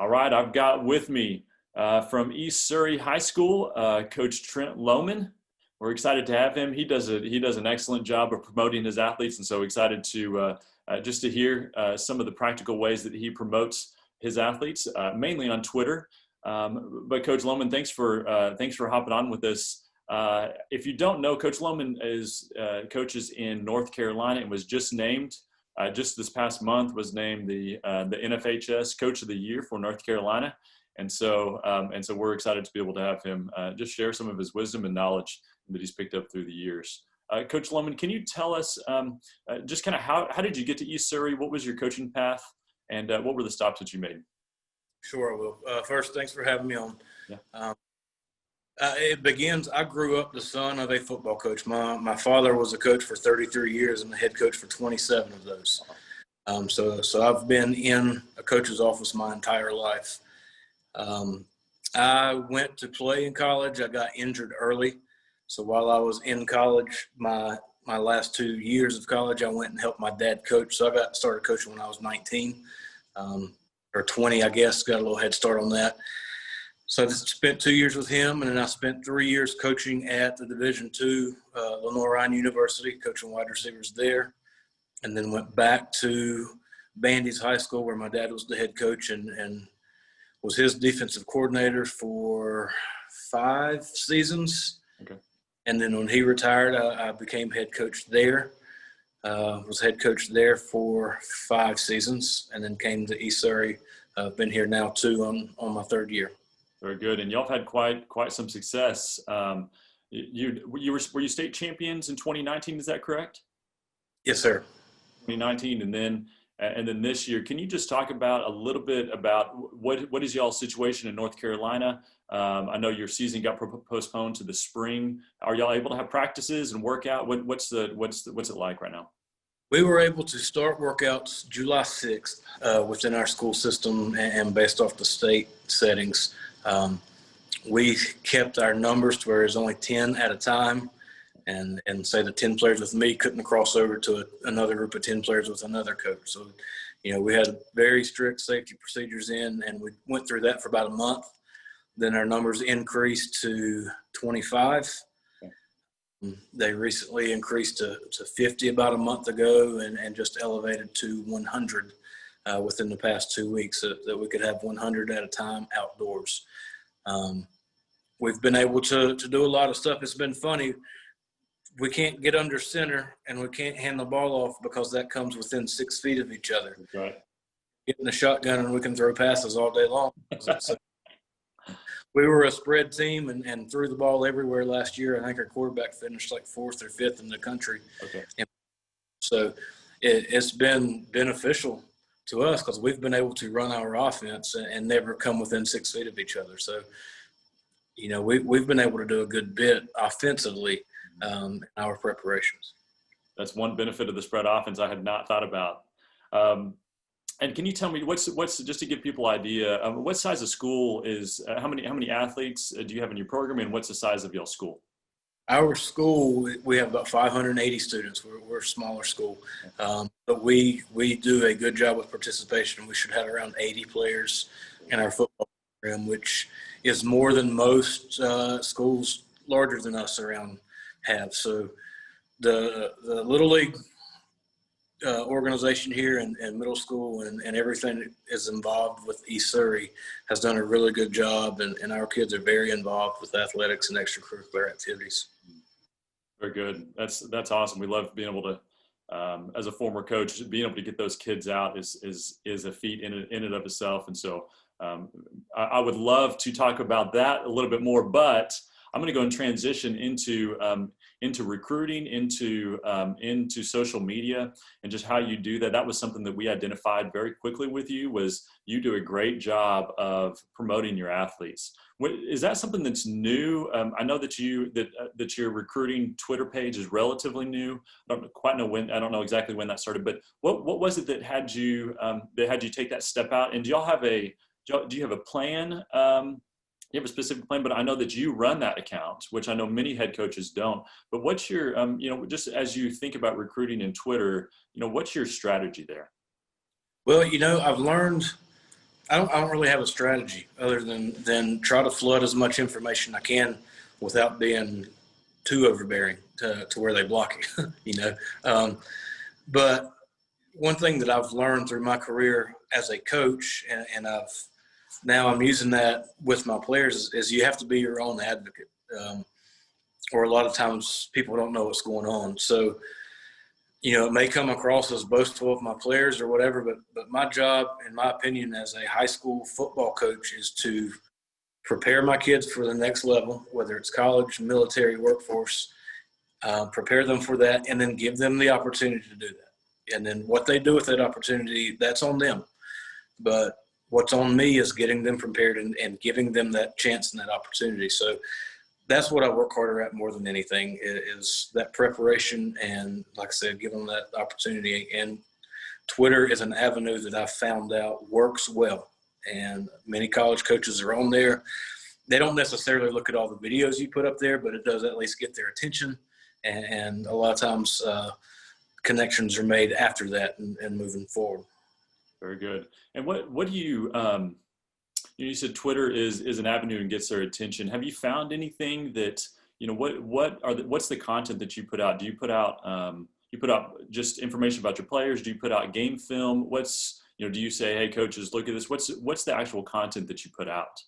All right, I've got with me from East Surrey High School, Coach Trent Lowman. We're excited to have him. He does an excellent job of promoting his athletes, and so excited to just to hear some of the practical ways that he promotes his athletes, mainly on Twitter. But Coach Lowman, thanks for hopping on with us. If you don't know, Coach Lowman coaches in North Carolina and was just named. Just this past month was named the NFHS Coach of the Year for North Carolina, and so we're excited to be able to have him just share some of his wisdom and knowledge that he's picked up through the years. Coach Lowman, can you tell us just kind of how did you get to East Surrey? What was your coaching path, and what were the stops that you made? Sure, I will. First, thanks for having me on. Yeah. It begins, I grew up the son of a football coach. My father was a coach for 33 years and the head coach for 27 of those. So I've been in a coach's office my entire life. I went to play in college. I got injured early. So while I was in college, my last 2 years of college, I went and helped my dad coach. So I got started coaching when I was 19 or 20, I guess, got a little head start on that. So I spent 2 years with him, and then I spent 3 years coaching at the Division II, Lenoir-Rhyne University, coaching wide receivers there, and then went back to Bandy's High School where my dad was the head coach and was his defensive coordinator for 5 seasons. Okay. And then when he retired, I became head coach there, was head coach there for 5 seasons, and then came to East Surrey. I've been here now too on my 3rd year. Very good, and y'all have had quite some success. Were you state champions in 2019? Is that correct? Yes, sir. 2019, and then this year. Can you just talk about a little bit about what is y'all's situation in North Carolina? I know your season got postponed to the spring. Are y'all able to have practices and workout? What's it like right now? We were able to start workouts July 6th within our school system and based off the state settings. We kept our numbers to where there's only 10 at a time, and say the 10 players with me couldn't cross over to another group of 10 players with another coach. So, we had very strict safety procedures in, and we went through that for about a month. Then our numbers increased to 25. They recently increased to 50 about a month ago and just elevated to 100 within the past 2 weeks so that we could have 100 at a time outdoors. We've been able to do a lot of stuff. It's been funny. We can't get under center and we can't hand the ball off because that comes within 6 feet of each other. Right. Getting the shotgun and we can throw passes all day long. We were a spread team and threw the ball everywhere last year. I think our quarterback finished like 4th or 5th in the country. Okay. And so it's been beneficial to us because we've been able to run our offense and never come within 6 feet of each other. So, we've been able to do a good bit offensively in our preparations. That's one benefit of the spread offense I had not thought about. And can you tell me what's just to give people an idea, what size of school is, how many athletes do you have in your program, and what's the size of your school? Our school, we have about 580 students. We're a smaller school, but we do a good job with participation. We should have around 80 players in our football program, which is more than most schools larger than us around have. So the Little League organization here and middle school and everything that is involved with East Surrey has done a really good job, and our kids are very involved with athletics and extracurricular activities. Very good. That's awesome. We love being able to, as a former coach, being able to get those kids out is a feat in and of itself. And so I would love to talk about that a little bit more, but I'm going to go and transition into recruiting, into social media, and just how you do that. That was something that we identified very quickly with you. Was you do a great job of promoting your athletes. Is that something that's new? I know that that your recruiting Twitter page is relatively new. I don't quite know when. I don't know exactly when that started. But what was it that had you take that step out? And do you have a plan? You have a specific plan, but I know that you run that account, which I know many head coaches don't. But what's your, just as you think about recruiting in Twitter, what's your strategy there? Well, I've learned I don't really have a strategy other than try to flood as much information I can without being too overbearing to where they block it, you know. But one thing that I've learned through my career as a coach, and I'm using that with my players, is you have to be your own advocate. Or a lot of times people don't know what's going on. So, you know, it may come across as boastful of my players or whatever, but my job, in my opinion, as a high school football coach is to prepare my kids for the next level, whether it's college, military, workforce, prepare them for that, and then give them the opportunity to do that. And then what they do with that opportunity, that's on them. But what's on me is getting them prepared and giving them that chance and that opportunity. So that's what I work harder at more than anything is that preparation and, like I said, giving them that opportunity. And Twitter is an avenue that I've found out works well. And many college coaches are on there. They don't necessarily look at all the videos you put up there, but it does at least get their attention. And a lot of times connections are made after that and moving forward. Very good. And what do you, you said Twitter is an avenue and gets their attention. Have you found anything that, you know, what's the content that you put out? Do you put out just information about your players? Do you put out game film? Do you say, hey coaches, look at this? What's the actual content that you put out?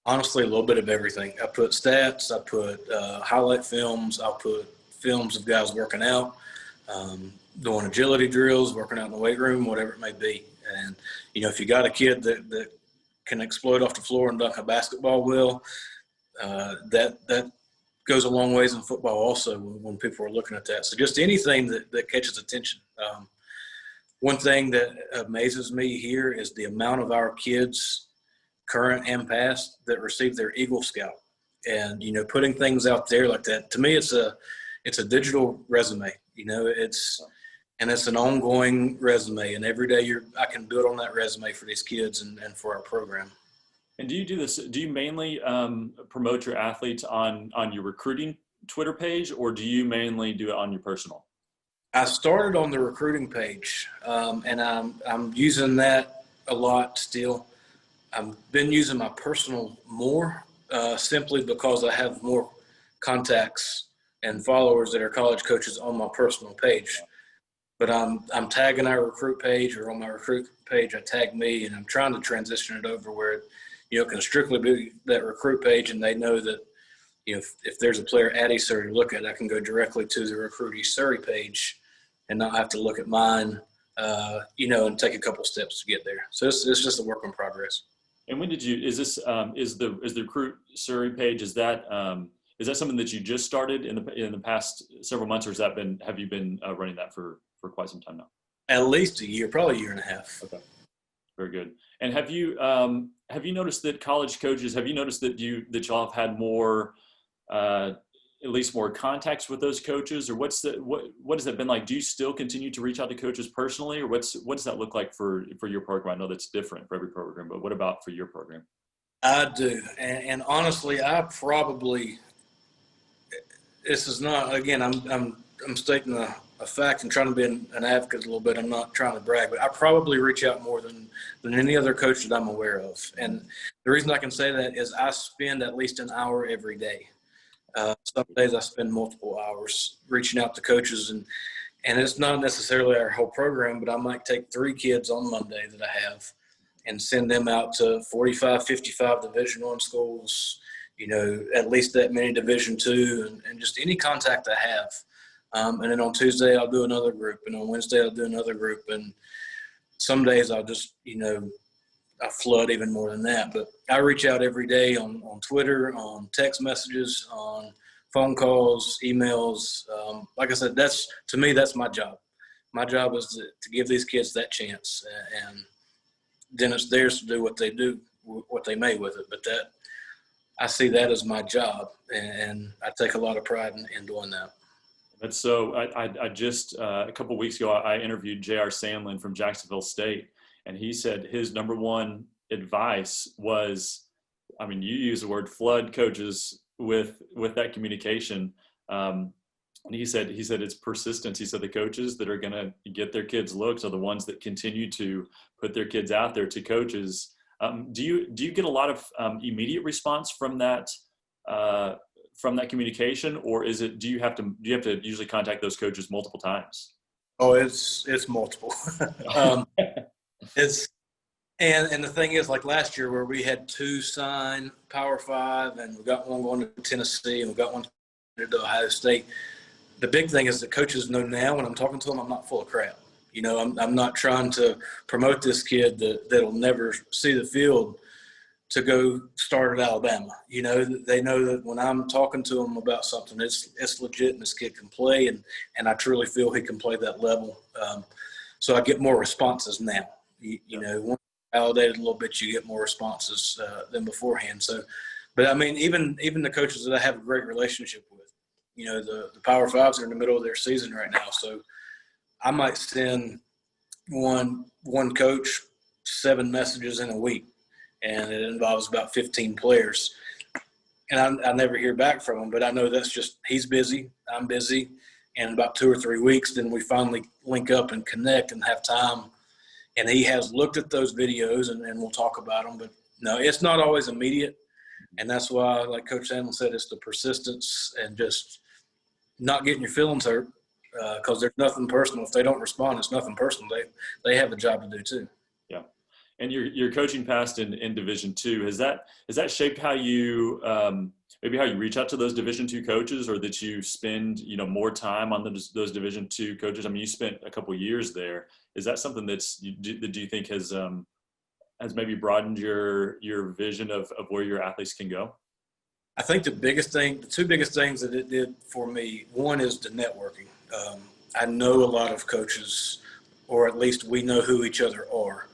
Honestly, a little bit of everything. I put stats, I put highlight films, I'll put films of guys working out, doing agility drills, working out in the weight room, whatever it may be. And, you know, if you got a kid that can explode off the floor and dunk a basketball well, that goes a long ways in football also when people are looking at that. So just anything that catches attention. One thing that amazes me here is the amount of our kids, current and past, that receive their Eagle Scout. And, you know, putting things out there like that, to me, it's a digital resume. You know, it's an ongoing resume. And every day I can build on that resume for these kids and for our program. And do you do this? Do you mainly promote your athletes on your recruiting Twitter page, or do you mainly do it on your personal? I started on the recruiting page, and I'm using that a lot still. I've been using my personal more simply because I have more contacts and followers that are college coaches on my personal page. But I'm tagging our recruit page, or on my recruit page, I tag me, and I'm trying to transition it over where, you know, it can strictly be that recruit page, and they know that, you know, if there's a player at East Surrey to look at, I can go directly to the Recruit East Surrey page and not have to look at mine, you know, and take a couple steps to get there. So it's just a work in progress. And when did you? Is the Recruit Surrey page? Is that something that you just started in the past several months, or have you been running that for quite some time now? At least a year, probably a year and a half. Okay, very good. And have you noticed that college coaches? Have you noticed that y'all have had more, at least more contacts with those coaches, or what has that been like? Do you still continue to reach out to coaches personally, or what does that look like for your program? I know that's different for every program, but what about for your program? I do, and honestly, I probably, this is not, again, I'm stating a fact and trying to be an advocate a little bit. I'm not trying to brag, but I probably reach out more than any other coach that I'm aware of. And the reason I can say that is I spend at least an hour every day. Some days I spend multiple hours reaching out to coaches, and it's not necessarily our whole program, but I might take 3 kids on Monday that I have and send them out to 45, 55 Division I schools, you know, at least that many Division II, and just any contact I have. And then on Tuesday I'll do another group, and on Wednesday I'll do another group, and some days I'll just, you know, I flood even more than that. But I reach out every day on Twitter, on text messages, on phone calls, emails. Like I said, to me, that's my job. My job is to give these kids that chance, and then it's theirs to do what they may with it. But I see that as my job, and I take a lot of pride in doing that. That's so. I just a couple of weeks ago I interviewed J.R. Sandlin from Jacksonville State. And he said his number one advice was, I mean, you use the word flood coaches with that communication. And he said it's persistence. He said the coaches that are going to get their kids looks are the ones that continue to put their kids out there to coaches Do you get a lot of immediate response from that communication, or do you have to usually contact those coaches multiple times? Oh, it's multiple. It's and the thing is, like last year where we had 2 sign Power 5, and we got one going to Tennessee, and we got one to Ohio State. The big thing is that coaches know now when I'm talking to them, I'm not full of crap. You know, I'm not trying to promote this kid that'll never see the field to go start at Alabama. You know, they know that when I'm talking to them about something, it's legit and this kid can play, and I truly feel he can play that level. So I get more responses now. You know, once you're validated a little bit, you get more responses than beforehand. So, but I mean, even the coaches that I have a great relationship with, you know, the Power Fives are in the middle of their season right now. So I might send one coach 7 messages in a week, and it involves about 15 players. And I never hear back from him, but I know that's just he's busy, I'm busy, and about 2 or 3 weeks, then we finally link up and connect and have time. And he has looked at those videos, and we'll talk about them. But no, it's not always immediate, and that's why, like Coach Sandlin said, it's the persistence and just not getting your feelings hurt, because there's nothing personal. If they don't respond, it's nothing personal. They have a job to do too. Yeah. And your coaching past in Division II, has that shaped how you maybe how you reach out to those Division II coaches, or that you spend more time on those Division II coaches? I mean, you spent a couple of years there. Is that something that do you think has maybe broadened your vision of where your athletes can go? I think the two biggest things that it did for me, one is the networking. I know a lot of coaches, or at least we know who each other are.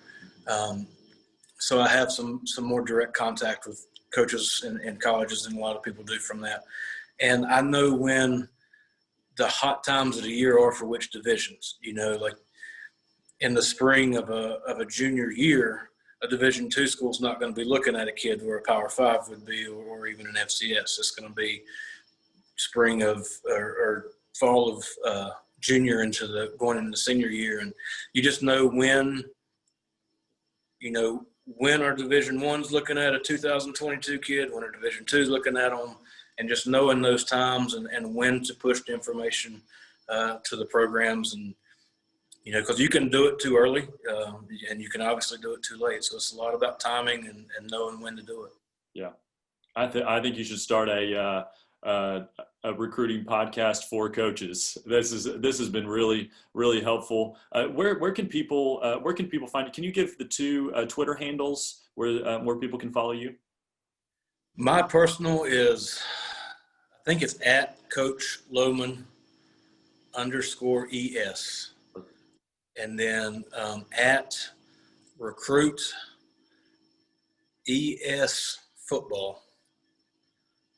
So I have some more direct contact with coaches in colleges than a lot of people do from that. And I know when the hot times of the year are for which divisions. You know, like in the spring of a junior year, a Division II school is not going to be looking at a kid where a Power 5 would be, or even an FCS. It's going to be spring of or fall of junior going into the senior year, and you just know when our Division I's looking at a 2022 kid, when our Division II's looking at them, and just knowing those times and when to push the information to the programs, and because you can do it too early, and you can obviously do it too late. So it's a lot about timing and knowing when to do it. Yeah, I think you should start a recruiting podcast for coaches. This has been really, really helpful. Where can people find you? Can you give the 2 Twitter handles where people can follow you? My personal is, I think it's at Coach Lowman _ES. And then at Recruit ES Football.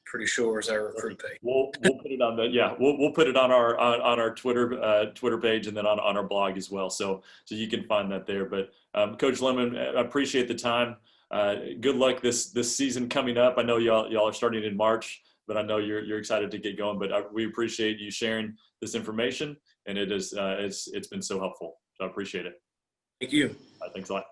Pretty sure is our recruit page. We'll put it on we'll put it on our Twitter page, and then on our blog as well. So you can find that there. But Coach Lowman, I appreciate the time. Good luck this season coming up. I know y'all are starting in March, but I know you're excited to get going. But we appreciate you sharing this information, and it's been so helpful. So I appreciate it. Thank you. Thanks a lot.